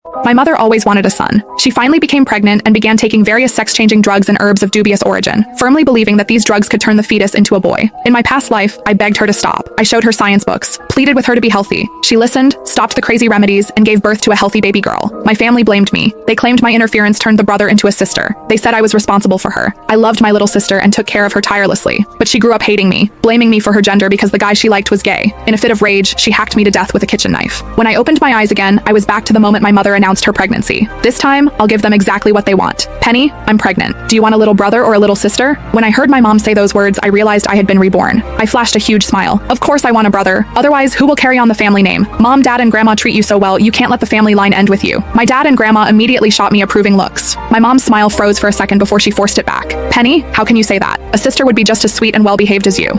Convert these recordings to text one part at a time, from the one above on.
My mother always wanted a son. She finally became pregnant and began taking various sex-changing drugs and herbs of dubious origin, firmly believing that these drugs could turn the fetus into a boy. In my past life, I begged her to stop. I showed her science books, pleaded with her to be healthy. She listened, stopped the crazy remedies, and gave birth to a healthy baby girl. My family blamed me. They claimed my interference turned the brother into a sister. They said I was responsible for her. I loved my little sister and took care of her tirelessly. But she grew up hating me, blaming me for her gender because the guy she liked was gay. In a fit of rage, she hacked me to death with a kitchen knife. When I opened my eyes again, I was back to the moment my mother announced her pregnancy. This time, I'll give them exactly what they want. Penny, I'm pregnant. Do you want a little brother or a little sister? When I heard my mom say those words, I realized I had been reborn. I flashed a huge smile. Of course I want a brother. Otherwise, who will carry on the family name? Mom, Dad, and Grandma treat you so well, you can't let the family line end with you. My dad and Grandma immediately shot me approving looks. My mom's smile froze for a second before she forced it back. Penny, how can you say that? A sister would be just as sweet and well-behaved as you.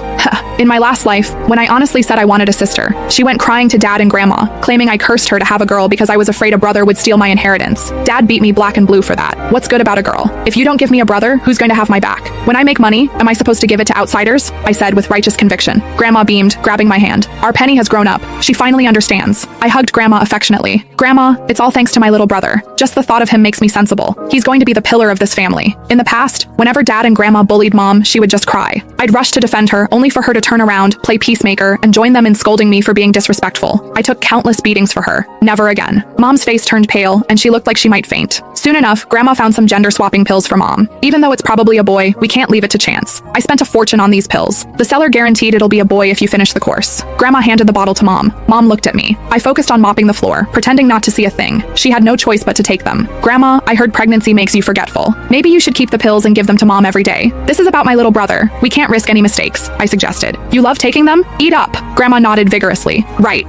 In my last life, when I honestly said I wanted a sister, she went crying to Dad and Grandma, claiming I cursed her to have a girl because I was afraid a brother would steal my inheritance. Dad beat me black and blue for that. What's good about a girl? If you don't give me a brother, who's going to have my back? When I make money, am I supposed to give it to outsiders? I said with righteous conviction. Grandma beamed, grabbing my hand. Our Penny has grown up. She finally understands. I hugged Grandma affectionately. Grandma, it's all thanks to my little brother. Just the thought of him makes me sensible. He's going to be the pillar of this family. In the past, whenever Dad and Grandma bullied Mom, she would just cry. I'd rush to defend her, only for her to turn around, play peacemaker, and join them in scolding me for being disrespectful. I took countless beatings for her. Never again. Mom's face turned pale, and she looked like she might faint. Soon enough, Grandma found some gender-swapping pills for Mom. Even though it's probably a boy, we can't leave it to chance. I spent a fortune on these pills. The seller guaranteed it'll be a boy if you finish the course. Grandma handed the bottle to Mom. Mom looked at me. I focused on mopping the floor, pretending not to see a thing. She had no choice but to take them. Grandma, I heard pregnancy makes you forgetful. Maybe you should keep the pills and give them to Mom every day. This is about my little brother. We can't risk any mistakes, I suggested. You love taking them? Eat up. Grandma nodded vigorously. Right.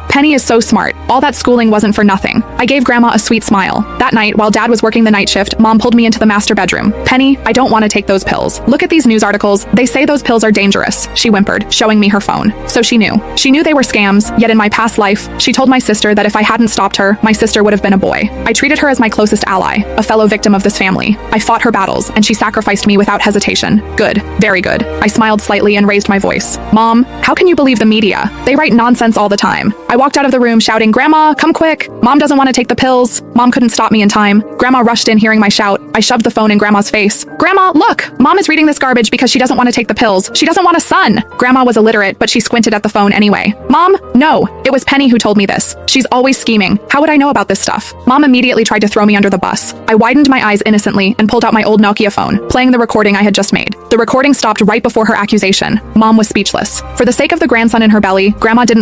Penny is so smart. All that schooling wasn't for nothing. I gave Grandma a sweet smile. That night, while Dad was working the night shift, Mom pulled me into the master bedroom. Penny, I don't want to take those pills. Look at these news articles. They say those pills are dangerous, she whimpered, showing me her phone. So she knew. She knew they were scams, yet in my past life, she told my sister that if I hadn't stopped her, my sister would have been a boy. I treated her as my closest ally, a fellow victim of this family. I fought her battles, and she sacrificed me without hesitation. Good. Very good. I smiled slightly and raised my voice. Mom, how can you believe the media? They write nonsense all the time. I walked out of the room shouting, Grandma, come quick. Mom doesn't want to take the pills. Mom couldn't stop me in time. Grandma rushed in hearing my shout. I shoved the phone in Grandma's face. Grandma, look! Mom is reading this garbage because she doesn't want to take the pills. She doesn't want a son. Grandma was illiterate, but she squinted at the phone anyway. Mom, no. It was Penny who told me this. She's always scheming. How would I know about this stuff? Mom immediately tried to throw me under the bus. I widened my eyes innocently and pulled out my old Nokia phone, playing the recording I had just made. The recording stopped right before her accusation. Mom was speechless. For the sake of the grandson in her belly, Grandma didn't